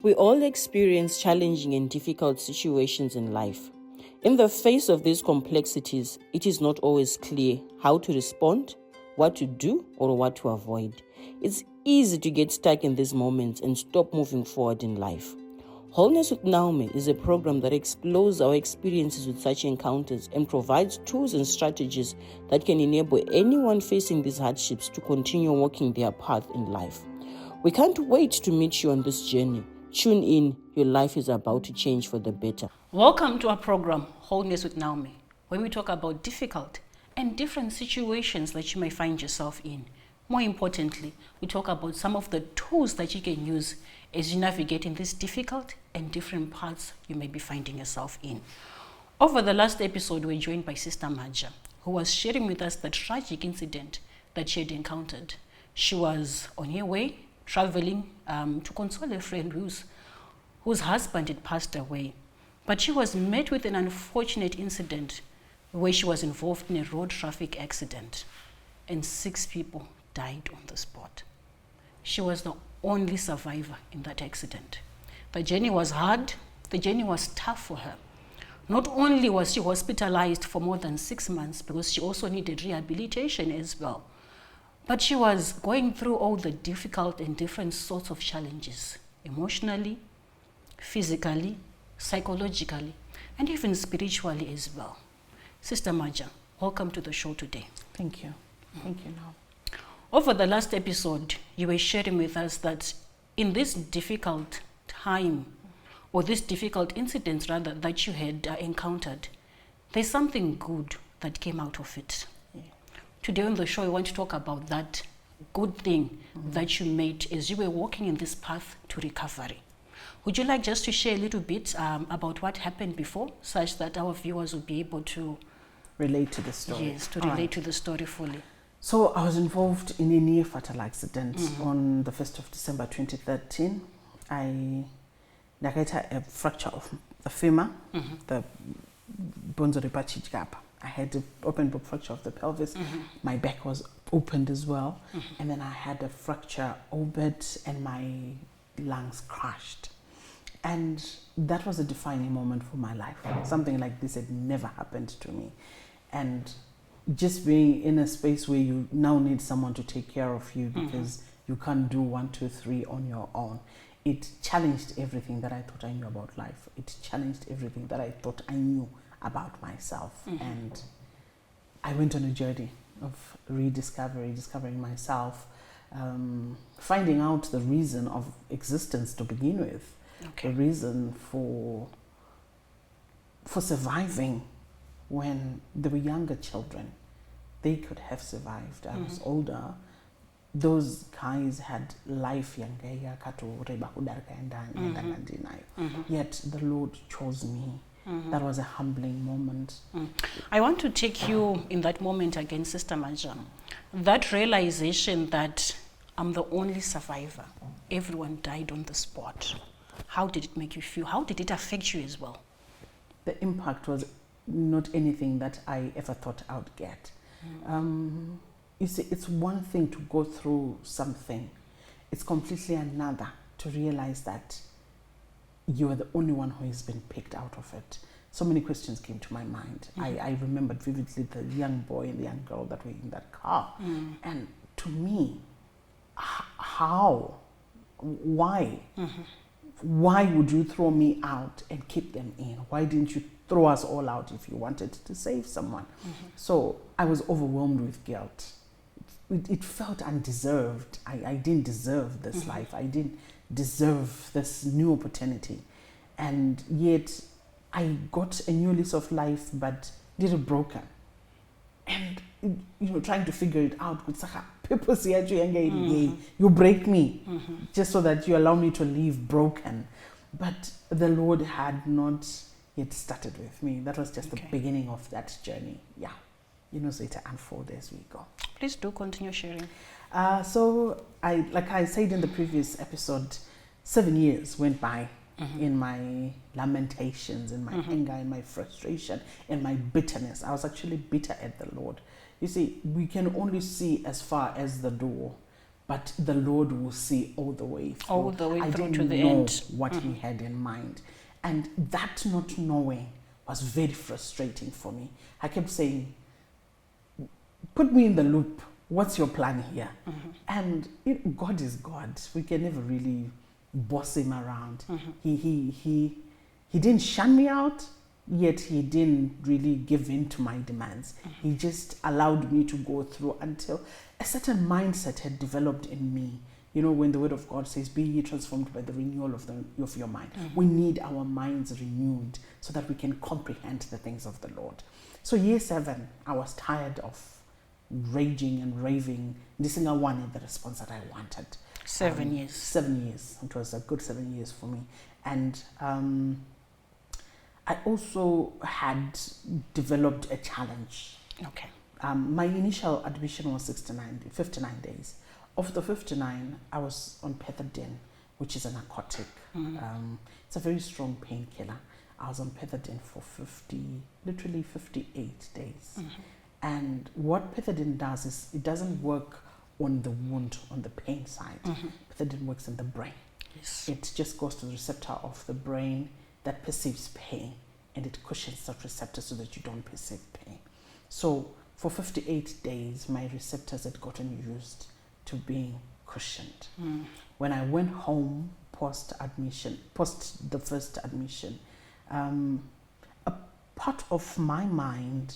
We all experience challenging and difficult situations in life. In the face of these complexities, it is not always clear how to respond, what to do, or what to avoid. It's easy to get stuck in these moments and stop moving forward in life. Wholeness with Naomi is a program that explores our experiences with such encounters and provides tools and strategies that can enable anyone facing these hardships to continue walking their path in life. We can't wait to meet you on this journey. Tune in, your life is about to change for the better. Welcome to our program, Wholeness with Naomi, where we talk about difficult and different situations that you may find yourself in. More importantly, we talk about some of the tools that you can use as you navigate in these difficult and different parts you may be finding yourself in. Over the last episode, we were joined by Sister Maja, who was sharing with us the tragic incident that she had encountered. She was on her way traveling to console a friend whose husband had passed away. But she was met with an unfortunate incident where she was involved in a road traffic accident and 6 people died on the spot. She was the only survivor in that accident. The journey was hard, the journey was tough for her. Not only was she hospitalized for more than 6 months because she also needed rehabilitation as well, but she was going through all the difficult and different sorts of challenges, emotionally, physically, psychologically, and even spiritually as well. Sister Maja, welcome to the show today. Thank you. Thank you, Now. Over the last episode, you were sharing with us that in this difficult time, or this difficult incident rather, that you had encountered, there's something good that came out of it. Today on the show, we want to talk about that good thing that you made as you were walking in this path to recovery. Would you like just to share a little bit about what happened before, such that our viewers will be able to relate to the story? Yes, to relate to the story fully. So I was involved in a near fatal accident on the 1st of December 2013. I had a fracture of the femur, the bones of the gap. I had an open book fracture of the pelvis. My back was opened as well. And then I had a fracture orbit and my lungs crushed. And that was a defining moment for my life. Something like this had never happened to me. And just being in a space where you now need someone to take care of you because you can't do 1, 2, 3 on your own. It challenged everything that I thought I knew about life. It challenged everything that I thought I knew about myself. And I went on a journey of rediscovery, discovering myself, finding out the reason of existence to begin with, the reason for surviving. When they were younger children, they could have survived. I was older. Those guys had life yet the Lord chose me. That was a humbling moment. I want to take you in that moment again, Sister Maja. That realization that I'm the only survivor. Everyone died on the spot. How did it make you feel? How did it affect you as well? The impact was not anything that I ever thought I would get. You see, it's one thing to go through something. It's completely another to realize that you are the only one who has been picked out of it. So many questions came to my mind. I remembered vividly the young boy and the young girl that were in that car. And to me, how? Why? Why would you throw me out and keep them in? Why didn't you throw us all out if you wanted to save someone? So I was overwhelmed with guilt. It felt undeserved. I didn't deserve this life. I didn't deserve this new opportunity. And yet I got a new lease of life, but little broken. And trying to figure it out. You break me just so that you allow me to leave broken. But the Lord had not yet started with me. That was just the beginning of that journey. Yeah. So it unfolds as we go. Please do continue sharing. So like I said in the previous episode, 7 years went by in my lamentations, in my anger, in my frustration, in my bitterness. I was actually bitter at the Lord. You see, we can only see as far as the door, but the Lord will see all the way through. All the way I through didn't to the know end. Mm-hmm. what He had in mind, and that not knowing was very frustrating for me. I kept saying, put me in the loop. What's your plan here? Mm-hmm. And God is God. We can never really boss Him around. Mm-hmm. He didn't shun me out, yet He didn't really give in to my demands. Mm-hmm. He just allowed me to go through until a certain mindset had developed in me. You know, when the Word of God says, be ye transformed by the renewal of your mind. Mm-hmm. We need our minds renewed so that we can comprehend the things of the Lord. So year 7, I was tired of raging and raving. This thing I wanted the response that I wanted. 7 years. 7 years. It was a good 7 years for me. And I also had developed a challenge. Okay. My initial admission was 59 days. Of the 59, I was on pethidine, which is a narcotic. Mm-hmm. It's a very strong painkiller. I was on pethidine for literally 58 days. Mm-hmm. And what pethidine does is it doesn't work on the wound, on the pain side. Mm-hmm. Pethidine works in the brain. Yes. It just goes to the receptor of the brain that perceives pain, and it cushions that receptor so that you don't perceive pain. So for 58 days, my receptors had gotten used to being cushioned. Mm. When I went home post the first admission, a part of my mind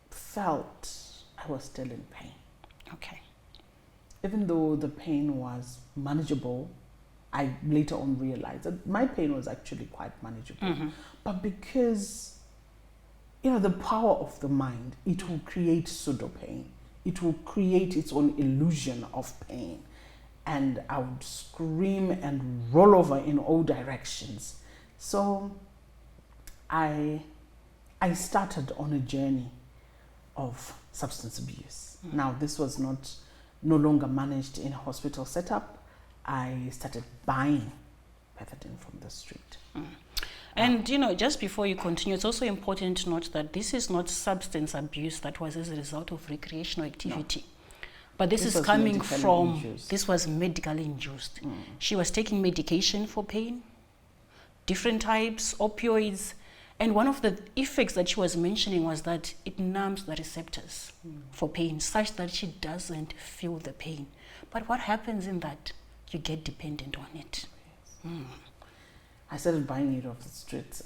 felt I was still in pain. Okay. Even though the pain was manageable, I later on realized that my pain was actually quite manageable. Mm-hmm. But because, the power of the mind, it will create pseudo pain. It will create its own illusion of pain. And I would scream and roll over in all directions. So I started on a journey of substance abuse. Mm-hmm. Now, this was no longer managed in a hospital setup. I started buying pethidine from the street. Mm. And, just before you continue, it's also important to note that this is not substance abuse that was as a result of recreational activity. No. But this is coming from, this was medically induced. Mm. She was taking medication for pain, different types, opioids. And one of the effects that she was mentioning was that it numbs the receptors for pain, such that she doesn't feel the pain. But what happens in that? You get dependent on it. Yes. Mm. I started buying it off the streets.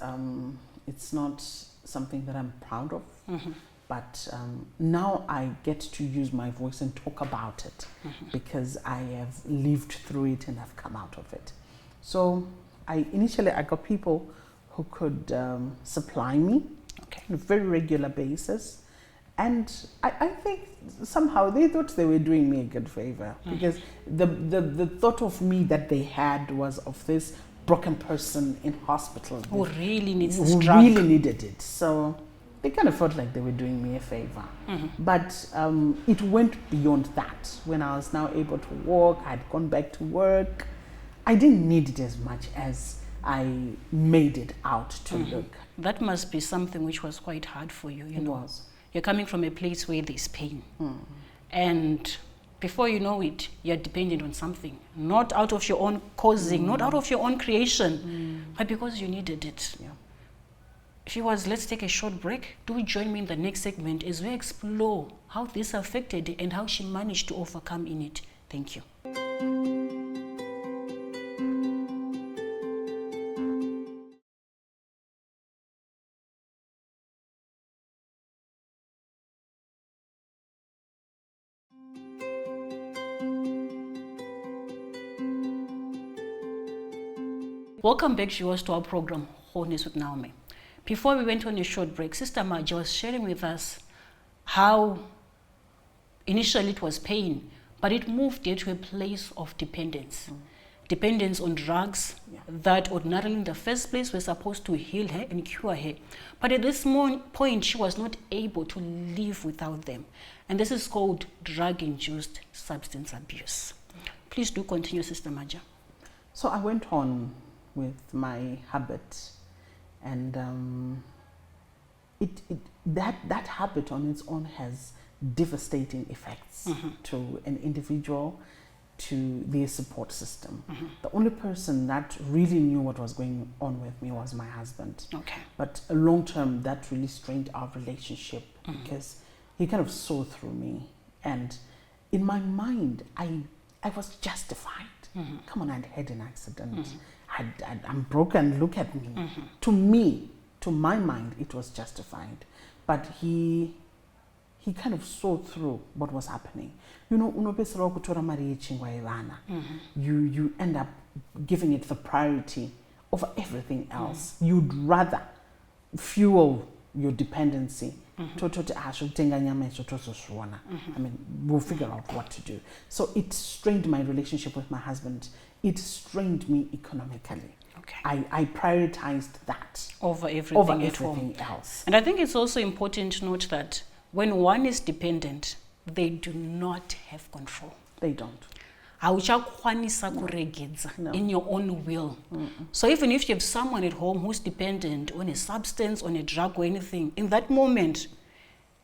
It's not something that I'm proud of, mm-hmm. but now I get to use my voice and talk about it because I have lived through it and have come out of it. So initially I got people who could supply me on a very regular basis. And I think somehow they thought they were doing me a good favor because the thought of me that they had was of this broken person in hospital who really needs this who drug. Really needed it. So they kind of felt like they were doing me a favor. Mm-hmm. But it went beyond that. When I was now able to walk, I'd gone back to work. I didn't need it as much as I made it out to look. That must be something which was quite hard for you, It was. You're coming from a place where there's pain. And before you know it, you're dependent on something. Not out of your own causing, not out of your own creation, but because you needed it. Yeah. Viewers, let's take a short break. Do join me in the next segment as we explore how this affected and how she managed to overcome in it. Thank you. Welcome back, viewers, to our program, Wholeness with Naomi. Before we went on a short break, Sister Maja was sharing with us how initially it was pain, but it moved her to a place of dependence. Dependence on drugs that ordinarily in the first place were supposed to heal her and cure her. But at this point, she was not able to live without them. And this is called drug-induced substance abuse. Please do continue, Sister Maja. So I went on with my habit, and that habit on its own has devastating effects to an individual, to their support system. The only person that really knew what was going on with me was my husband. Okay. But long term, that really strained our relationship because he kind of saw through me. And in my mind, I was justified. Come on, I'd had an accident. I'm broken, look at me. To my mind, it was justified. But he kind of saw through what was happening. You know, you end up giving it the priority over everything else. You'd rather fuel your dependency. I mean, we'll figure out what to do. So it strained my relationship with my husband. It strained me economically. Okay. I prioritized that over everything else. And I think it's also important to note that when one is dependent, they do not have control. They don't. No. No. In your own will. So even if you have someone at home who's dependent on a substance, on a drug or anything, in that moment,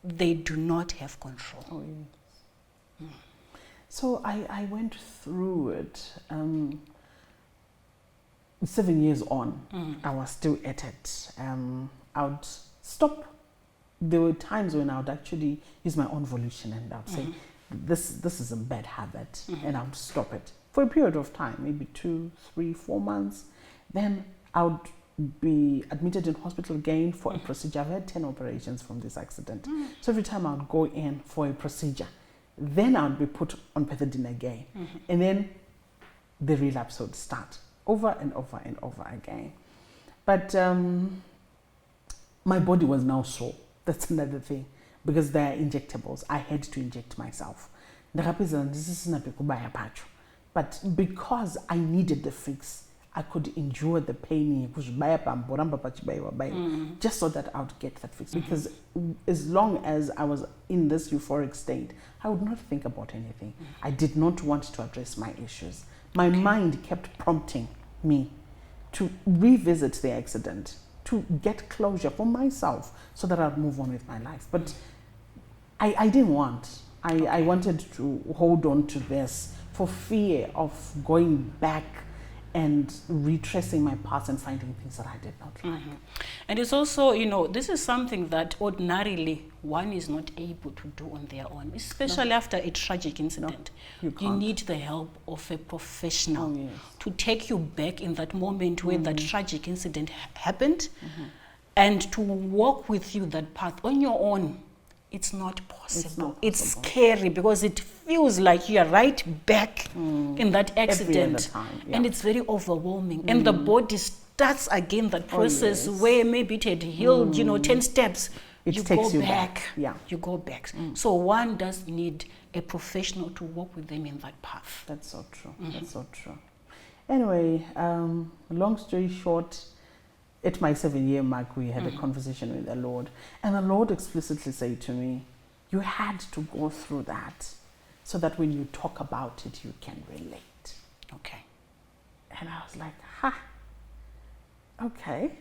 they do not have control. Oh, yes. So I went through it. 7 years on, I was still at it. I would stop. There were times when I would actually use my own volition and I would say, this is a bad habit, and I would stop it for a period of time, maybe 2, 3, 4 months. Then I would be admitted in hospital again for a procedure. I've had 10 operations from this accident. So every time I would go in for a procedure, then I would be put on pethidine again. And then the relapse would start over and over and over again. But my body was now sore. That's another thing. Because they are injectables, I had to inject myself. But because I needed the fix, I could endure the pain just so that I would get that fix. Because as long as I was in this euphoric state, I would not think about anything. I did not want to address my issues. My mind kept prompting me to revisit the accident, to get closure for myself so that I'd move on with my life. But I didn't want. I wanted to hold on to this for fear of going back and retracing my past and finding things that I did not like. And it's also, you know, this is something that ordinarily one is not able to do on their own, especially after a tragic incident. You You need the help of a professional to take you back in that moment where that tragic incident happened and to walk with you that path on your own. It's not possible. It's scary because it feels like you are right back in that accident. Time, and it's very overwhelming. And the body starts again that process where maybe it had healed, 10 steps. It you takes go you back. Yeah. You go back. So one does need a professional to walk with them in that path. That's so true. That's so true. Anyway, long story short, at my 7-year mark, we had a conversation with the Lord. And the Lord explicitly said to me, you had to go through that so that when you talk about it, you can relate. Okay. And I was like, okay.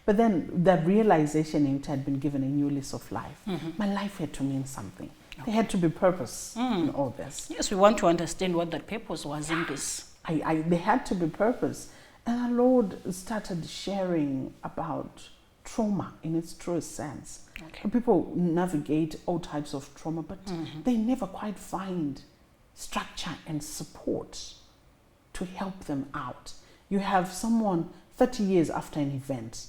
But then that realization it had been given a new lease of life. My life had to mean something. There had to be purpose in all this. Yes, we want to understand what that purpose was in this. There had to be purpose. And our Lord started sharing about trauma in its truest sense. Okay. People navigate all types of trauma, but they never quite find structure and support to help them out. You have someone 30 years after an event.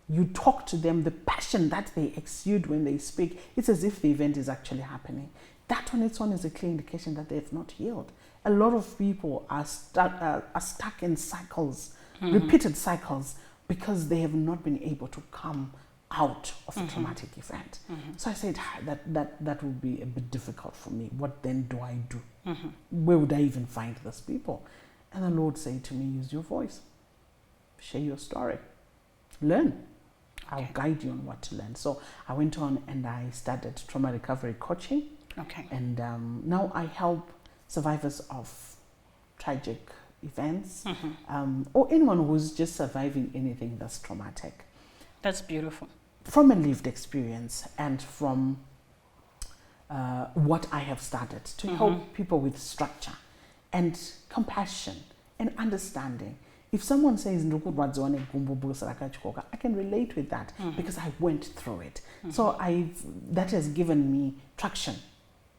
You talk to them, the passion that they exude when they speak, it's as if the event is actually happening. That on its own is a clear indication that they have not healed. A lot of people are stuck in cycles, repeated cycles, because they have not been able to come out of a traumatic event. So I said, that would be a bit difficult for me. What then do I do? Where would I even find those people? And the Lord said to me, use your voice. Share your story. Learn. I'll guide you on what to learn. So I went on and I started trauma recovery coaching. Okay. And now I help survivors of tragic events or anyone who's just surviving anything that's traumatic. That's beautiful. From a lived experience and from what I have started to help people with structure and compassion and understanding. If someone says, I can relate with that because I went through it. So that has given me traction,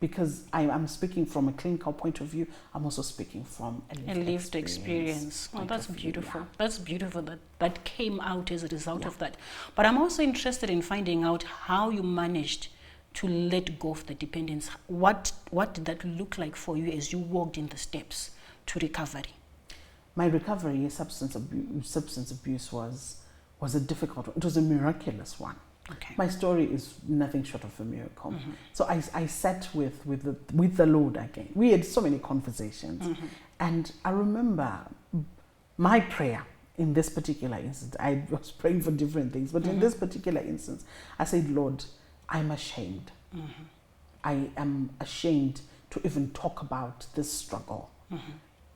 because I'm speaking from a clinical point of view. I'm also speaking from a lived experience. Oh, that's beautiful. That's beautiful that came out as a result of that. But I'm also interested in finding out how you managed to let go of the dependence. What did that look like for you as you walked in the steps to recovery? My recovery, substance abuse was a difficult one. It was a miraculous one. Okay. My story is nothing short of a miracle. So I sat with the Lord again. We had so many conversations, and I remember my prayer in this particular instance. I was praying for different things, but in this particular instance, I said, Lord, I'm ashamed. I am ashamed to even talk about this struggle.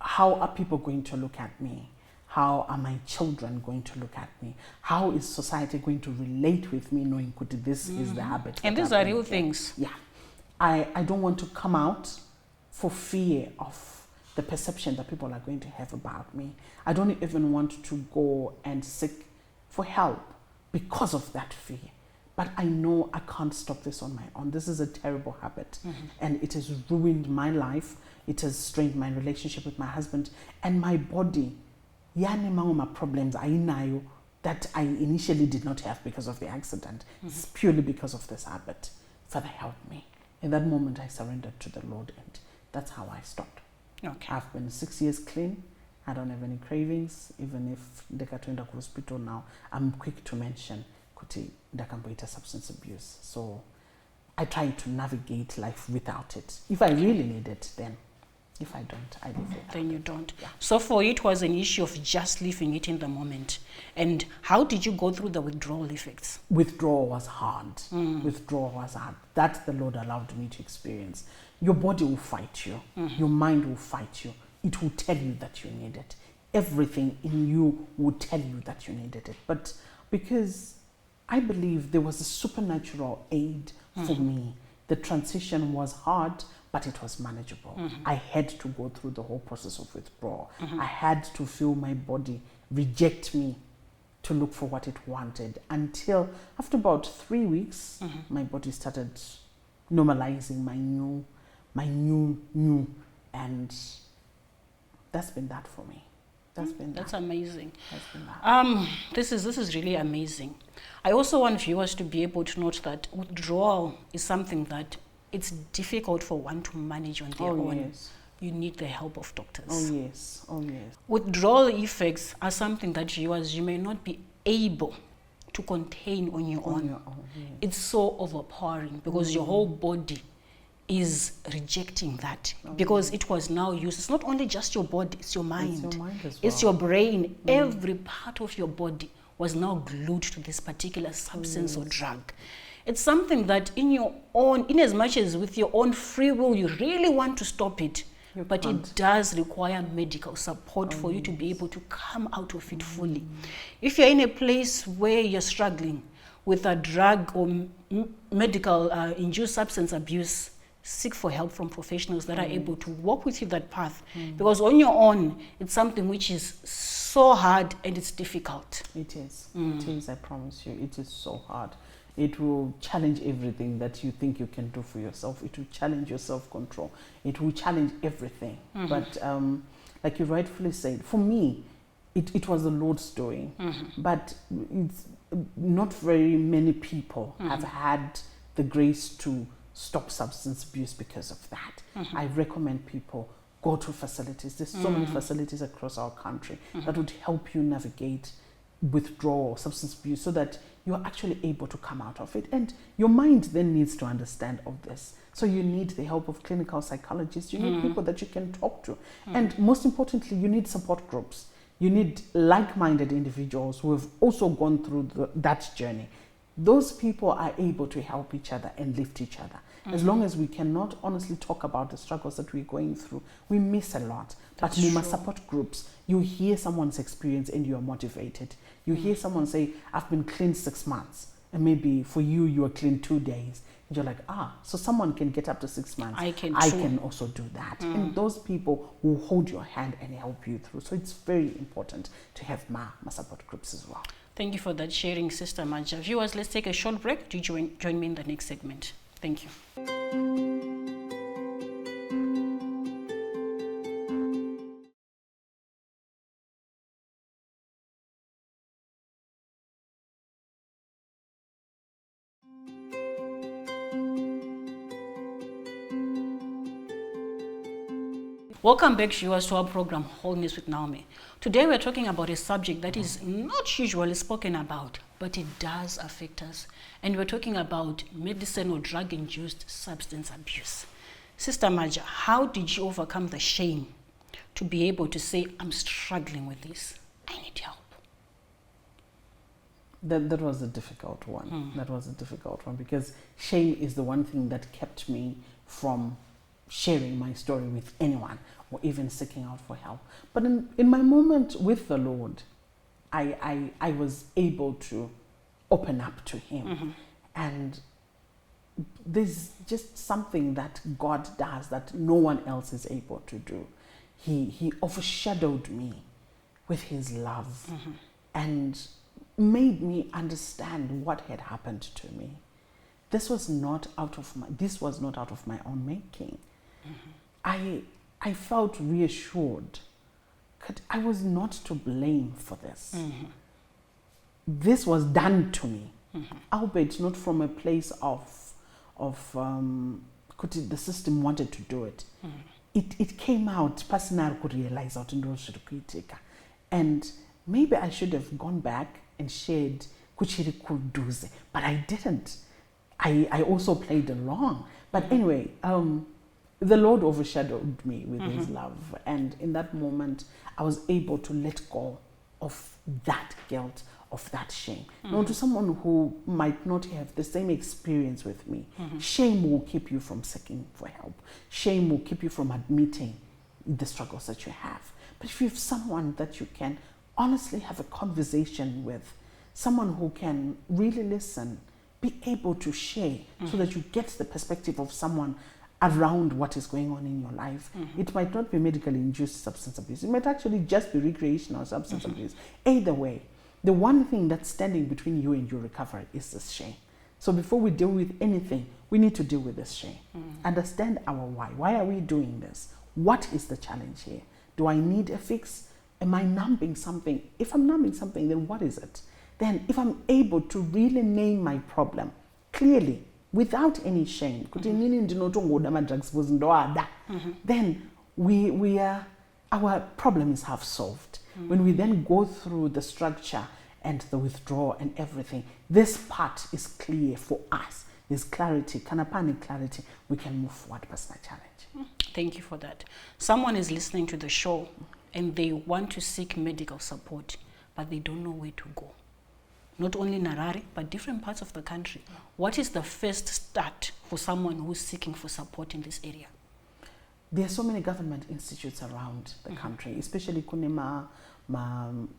How are people going to look at me? How are my children going to look at me? How is society going to relate with me, knowing that this is the habit? And these are real things. Yeah. I don't want to come out for fear of the perception that people are going to have about me. I don't even want to go and seek for help because of that fear. But I know I can't stop this on my own. This is a terrible habit, and it has ruined my life. It has strained my relationship with my husband and my body. Yani mangoma problems that I initially did not have because of the accident. It's purely because of this habit. Father, help me. In that moment, I surrendered to the Lord, and that's how I stopped. Okay. I've been 6 years clean. I don't have any cravings. Even if ndekatoenda ku hospital now, I'm quick to mention kuti ndakamboita substance abuse. So I try to navigate life without it. If I really need it, then. If I don't, I leave it. Then you don't. Yeah. So for you, it was an issue of just leaving it in the moment. And how did you go through the withdrawal effects? Withdrawal was hard. Withdrawal was hard. That the Lord allowed me to experience. Your body will fight you. Your mind will fight you. It will tell you that you need it. Everything in you will tell you that you needed it. But because I believe there was a supernatural aid for me, the transition was hard, but it was manageable. I had to go through the whole process of withdrawal. I had to feel my body reject me to look for what it wanted, until after about 3 weeks, my body started normalizing my new, and that's been that for me. That's amazing. That's been that. This is really amazing. I also want viewers to be able to note that withdrawal is something that it's difficult for one to manage on their own. Yes. You need the help of doctors. Oh yes. Withdrawal effects are something that you may not be able to contain on your own. Yes. It's so overpowering because your whole body is rejecting that, because it was now used. It's not only just your body, it's your mind. It's your mind as well. It's your brain. Every part of your body was now glued to this particular substance or drug. It's something that in as much as with your own free will, you really want to stop it, but it does require medical support for you to be able to come out of it fully. If you're in a place where you're struggling with a drug or medical induced substance abuse, seek for help from professionals that are able to walk with you that path, because on your own, it's something which is so hard and it's difficult. It is. It is, I promise you. It is so hard. It will challenge everything that you think you can do for yourself. It will challenge your self-control. It will challenge everything. But like you rightfully said, for me, it was the Lord's doing. But it's not very many people have had the grace to stop substance abuse because of that. I recommend people go to facilities. There's so many facilities across our country that would help you navigate withdrawal, substance abuse, so that you're actually able to come out of it. And your mind then needs to understand all this. So you need the help of clinical psychologists. You need people that you can talk to. And most importantly, you need support groups. You need like-minded individuals who have also gone through that journey. Those people are able to help each other and lift each other. As long as we cannot honestly talk about the struggles that we're going through, we miss a lot. But Muma support groups, you hear someone's experience and you are motivated. You hear someone say, I've been clean 6 months. and maybe for you, you are clean 2 days. And you're like, so someone can get up to 6 months. I can also do that. And those people will hold your hand and help you through. So it's very important to have my support groups as well. Thank you for that sharing, Sister Maja. Viewers, let's take a short break. Do join me in the next segment. Thank you. Welcome back, viewers, to our program, Wholeness with Naomi. Today we're talking about a subject that is not usually spoken about, but it does affect us. And we're talking about medicine or drug-induced substance abuse. Sister Maja, how did you overcome the shame to be able to say, I'm struggling with this, I need help? That was a difficult one. That was a difficult one because shame is the one thing that kept me from sharing my story with anyone or even seeking out for help. But in my moment with the Lord, I was able to open up to Him. And there's just something that God does that no one else is able to do. He overshadowed me with His love and made me understand what had happened to me. This was not out of my own making. I felt reassured that I was not to blame for this. This was done to me, albeit not from a place of the system wanted to do it. It came out personal could realize out in and maybe I should have gone back and shared kuchiri kuduze, but I didn't. I also played along. But anyway, the Lord overshadowed me with His love. And in that moment, I was able to let go of that guilt, of that shame. Now, to someone who might not have the same experience with me, shame will keep you from seeking for help. Shame will keep you from admitting the struggles that you have. But if you have someone that you can honestly have a conversation with, someone who can really listen, be able to share so that you get the perspective of someone around what is going on in your life. It might not be medically induced substance abuse. It might actually just be recreational substance abuse. Either way, the one thing that's standing between you and your recovery is this shame. So before we deal with anything, we need to deal with this shame. Understand our why. Why are we doing this? What is the challenge here? Do I need a fix? Am I numbing something? If I'm numbing something, then what is it? Then if I'm able to really name my problem clearly, without any shame, then our problem is half solved. When we then go through the structure and the withdrawal and everything, this part is clear for us. There's clarity, kanapani clarity. We can move forward past my challenge. Thank you for that. Someone is listening to the show and they want to seek medical support, but they don't know where to go. Not only Narari, but different parts of the country. What is the first start for someone who's seeking for support in this area? There are so many government institutes around the country, especially kunema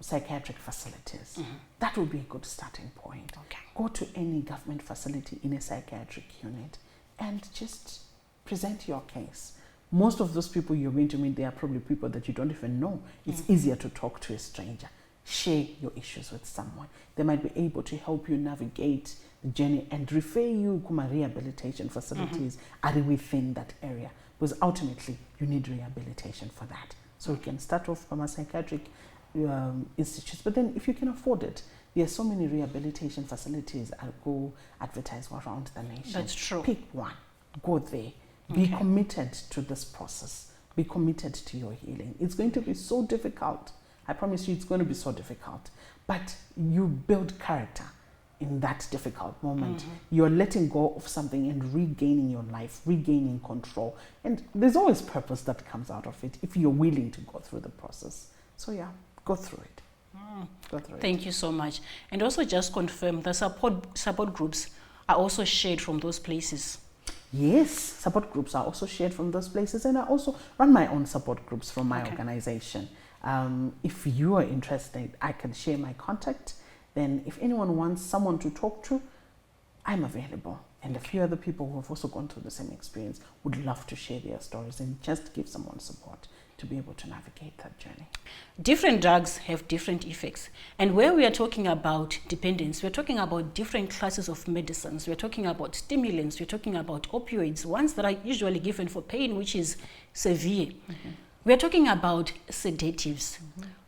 psychiatric facilities. That would be a good starting point. Okay. Go to any government facility in a psychiatric unit and just present your case. Most of those people you're going to meet, they are probably people that you don't even know. It's easier to talk to a stranger. Share your issues with someone. They might be able to help you navigate the journey and refer you to rehabilitation facilities are within that area, because ultimately you need rehabilitation for that. So you can start off from a psychiatric institutes, but then if you can afford it, there are so many rehabilitation facilities. I'll go advertise around the nation. That's true. Pick one, go there. Be committed to this process. Be committed to your healing. It's going to be so difficult. I promise you it's going to be so difficult. But you build character in that difficult moment. You're letting go of something and regaining your life, regaining control. And there's always purpose that comes out of it if you're willing to go through the process. So yeah, go through it. Go through it. Thank you so much. And also just confirm the support groups are also shared from those places. Yes, support groups are also shared from those places, and I also run my own support groups from my organization. If you are interested, I can share my contact. Then if anyone wants someone to talk to, I'm available. And a few other people who have also gone through the same experience would love to share their stories and just give someone support to be able to navigate that journey. Different drugs have different effects. And where we are talking about dependence, we're talking about different classes of medicines. We're talking about stimulants. We're talking about opioids, ones that are usually given for pain, which is severe. We're talking about sedatives.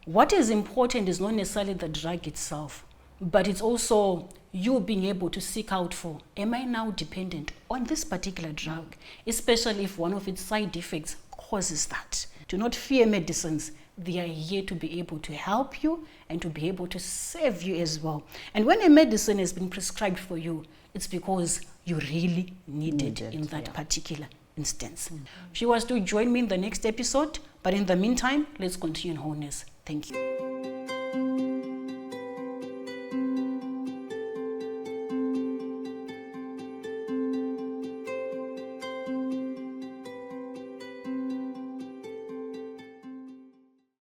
What is important is not necessarily the drug itself, but it's also you being able to seek out for, am I now dependent on this particular drug, especially if one of its side effects causes that. Do not fear medicines. They are here to be able to help you and to be able to save you as well. And when a medicine has been prescribed for you, it's because you really need it in that particular instance. She was to join me in the next episode, but in the meantime, let's continue in wholeness. Thank you.